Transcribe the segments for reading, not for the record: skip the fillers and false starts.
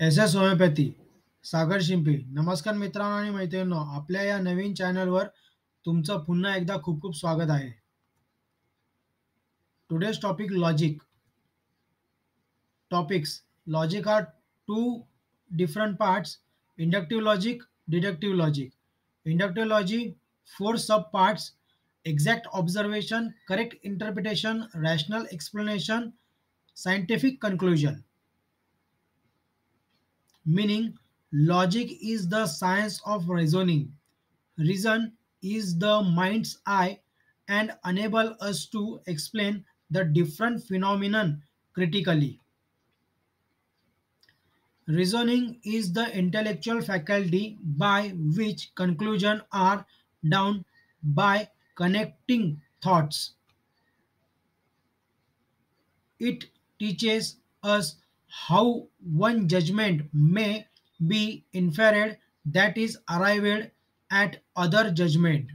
S S homoeopathy सागर शिंपे. नमस्कार मित्रांनो आणि मैत्रिणींनो, आपल्या या नवीन चॅनलवर तुमचं पुन्हा एकदा खूप खूप स्वागत आहे. Today's topic logic. Topics logic are two different parts: inductive logic, deductive logic. Inductive logic, four subparts: exact observation, correct interpretation, rational explanation, scientific conclusion. Meaning, logic is the science of reasoning. Reason is the mind's eye and enable us to explain the different phenomenon critically. Reasoning is the intellectual faculty by which conclusions are drawn by connecting thoughts. It teaches us how one judgment may be inferred, that is, arrived at other judgment.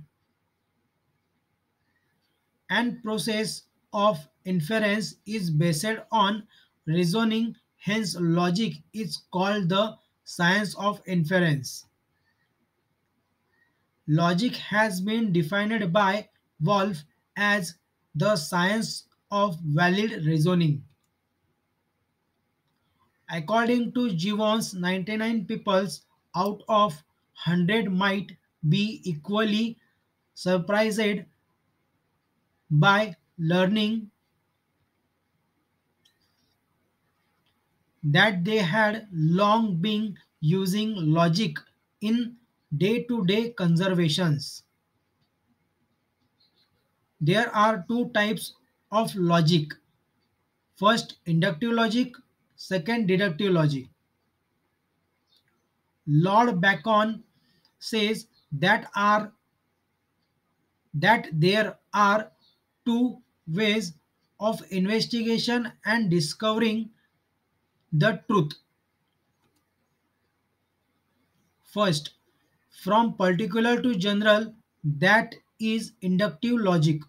And process of inference is based on reasoning, hence logic is called the science of inference. Logic has been defined by Wolff as the science of valid reasoning. According to Gibbons, 99 people out of 100 might be equally surprised by learning that they had long been using logic in day-to-day conversations. There are two types of logic. First, inductive logic. Second, deductive logic. Lord Bacon says that there are two ways of investigation and discovering the truth. First, from particular to general, that is inductive logic.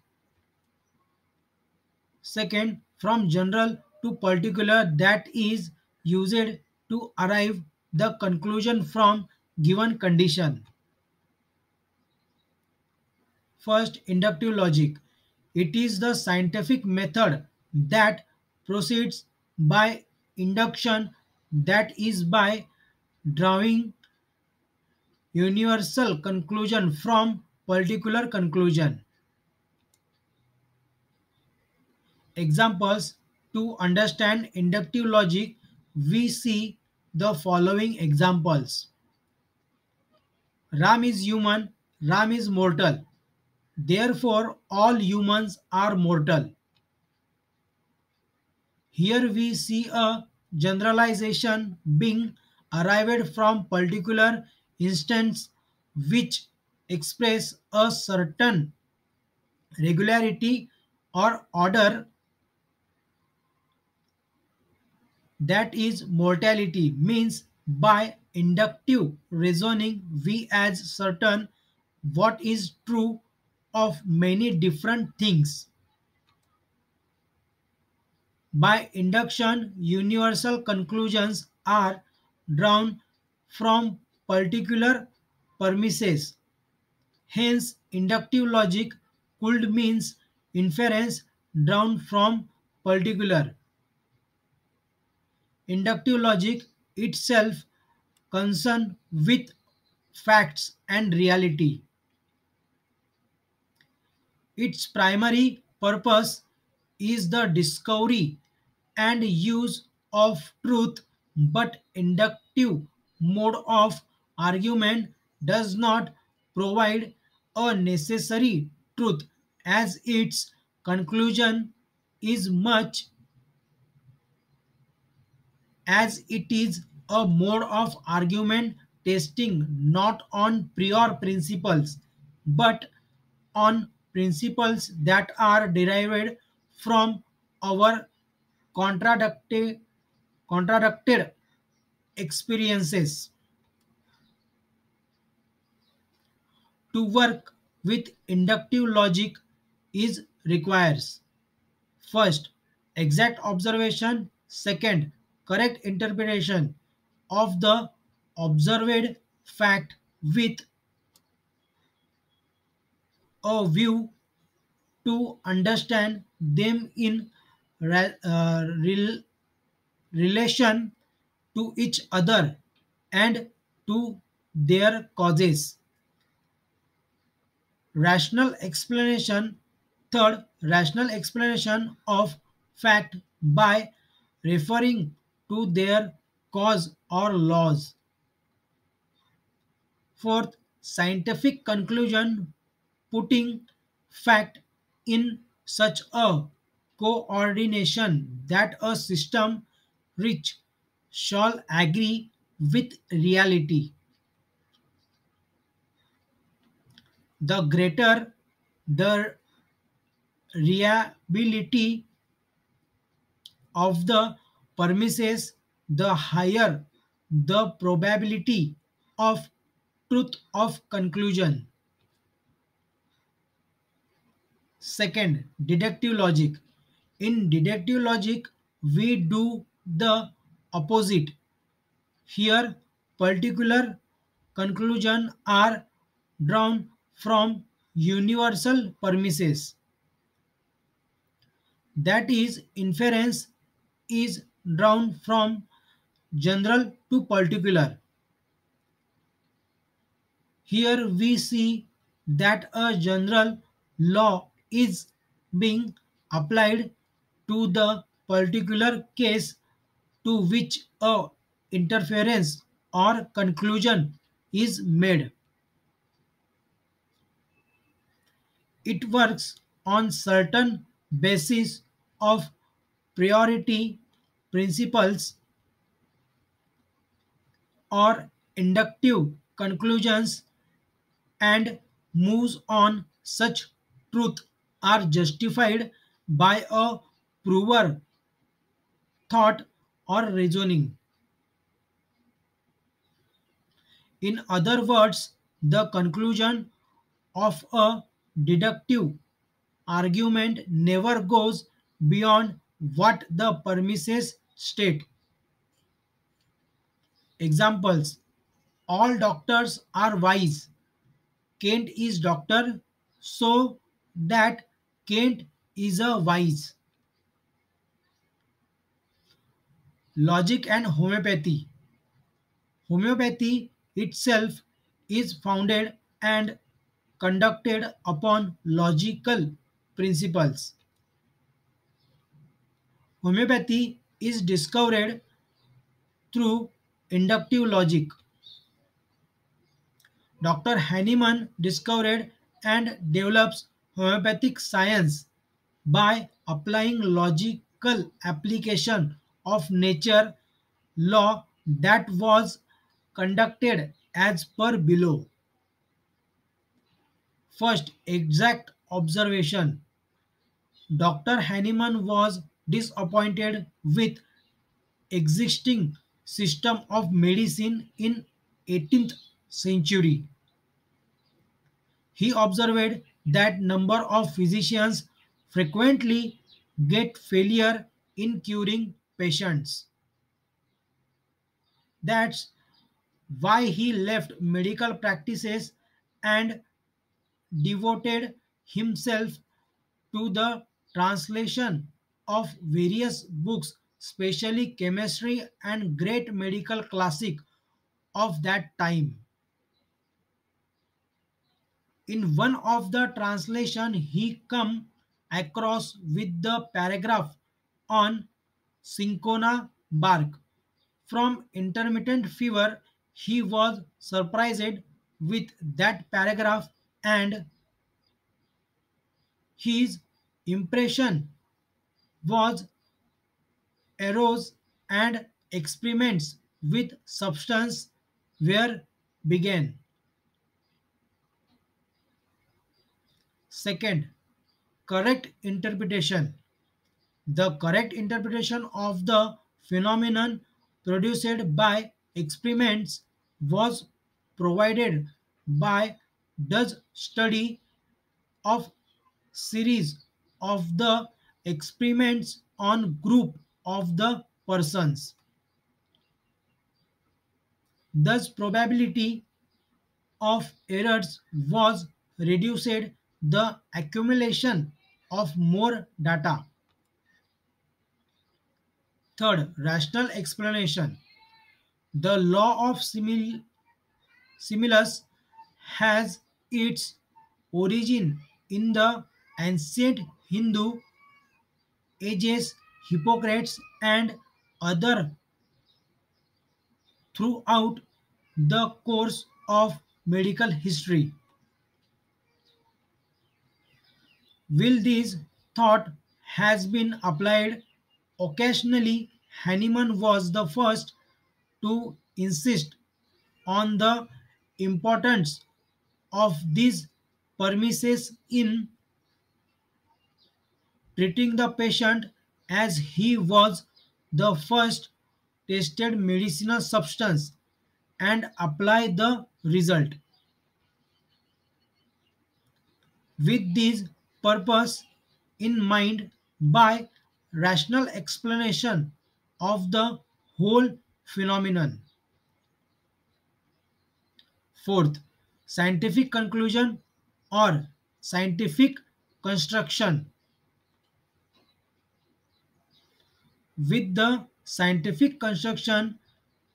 Second, from general to particular, that is used to arrive the conclusion from given condition. First, inductive logic. It is the scientific method that proceeds by induction, that is by drawing universal conclusion from particular conclusion. Examples: to understand inductive logic, we see the following examples. Ram is human, Ram is mortal. Therefore, all humans are mortal. Here we see a generalization being arrived from particular instance which express a certain regularity or order, that is mortality. Means by inductive reasoning we as certain what is true of many different things. By induction, universal conclusions are drawn from particular premises. Hence, inductive logic could means inference drawn from particular. Inductive logic itself concerned with facts and reality. Its primary purpose is the discovery and use of truth, but inductive mode of argument does not provide a necessary truth, as its conclusion is much as it is a mode of argument testing not on prior principles but on principles that are derived from our contradicted, contradicted experiences. To work with inductive logic is requires: first, exact observation; second, correct interpretation; of the observed fact with a view to understand them in relation to each other and to their causes. Rational explanation. Third, rational explanation of fact by referring to their cause or laws. Fourth, scientific conclusion putting fact in such a coordination that a system which shall agree with reality. The greater the reliability of the premises, the higher the probability of truth of conclusion. Second, deductive logic. In deductive logic, we do the opposite. Here, particular conclusions are drawn from universal premises. That is, inference is drawn from general to particular. Here we see that a general law is being applied to the particular case to which a interference or conclusion is made. It works on certain basis of priority principles or inductive conclusions and moves on such truth are justified by a prover thought or reasoning. In other words, the conclusion of a deductive argument never goes beyond what the premises state. Examples: all doctors are wise. Kent is doctor, so that Kent is a wise. Logic and homeopathy. Homeopathy itself is founded and conducted upon logical principles. Homeopathy is discovered through inductive logic. Dr. Hahnemann discovered and develops homeopathic science by applying logical application of nature law that was conducted as per below. First, exact observation. Dr. Hahnemann was disappointed with existing system of medicine in 18th century. He observed that number of physicians frequently get failure in curing patients. That's why he left medical practices and devoted himself to the translation of various books, especially chemistry and great medical classic of that time. In one of the translation he come across with the paragraph on cinchona bark. From intermittent fever, he was surprised with that paragraph and his impression was arose and experiments with substance were began. Second, correct interpretation. The correct interpretation of the phenomenon produced by experiments was provided by Dutch study of series of the experiments on group of the persons. Thus, probability of errors was reduced the accumulation of more data. Third, rational explanation. The law of similus has its origin in the ancient Hindu ages, Hippocrates and other throughout the course of medical history. Will this thought has been applied occasionally? Hahnemann was the first to insist on the importance of these premises in treating the patient, as he was the first tested medicinal substance and apply the result. With this purpose in mind, by rational explanation of the whole phenomenon. Fourth, scientific conclusion or scientific construction. With the scientific construction,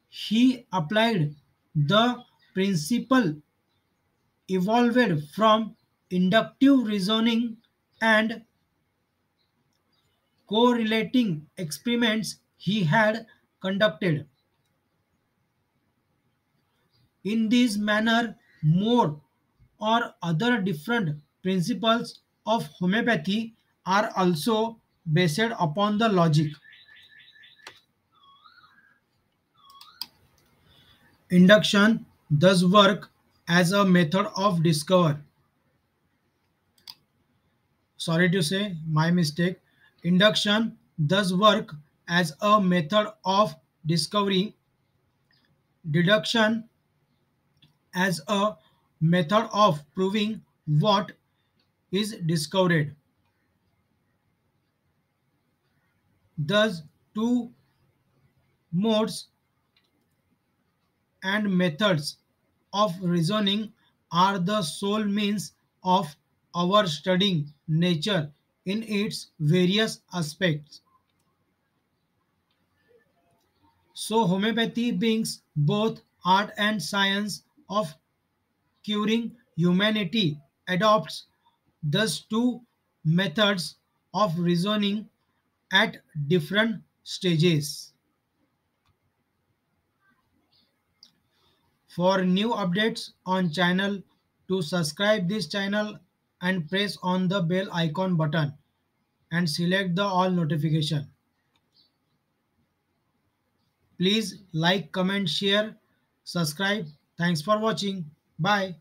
he applied the principle evolved from inductive reasoning and correlating experiments he had conducted. In this manner, more or other different principles of homeopathy are also based upon the logic. Induction does work as a method of discover. Sorry to say, my mistake. Induction does work as a method of discovery. Deduction as a method of proving what is discovered. Thus, two modes and methods of reasoning are the sole means of our studying nature in its various aspects. So, homeopathy brings both art and science of curing humanity, adopts thus two methods of reasoning at different stages. For new updates on channel, to subscribe this channel and press on the bell icon button and select the all notification. Please like, comment, share, subscribe. Thanks for watching. Bye.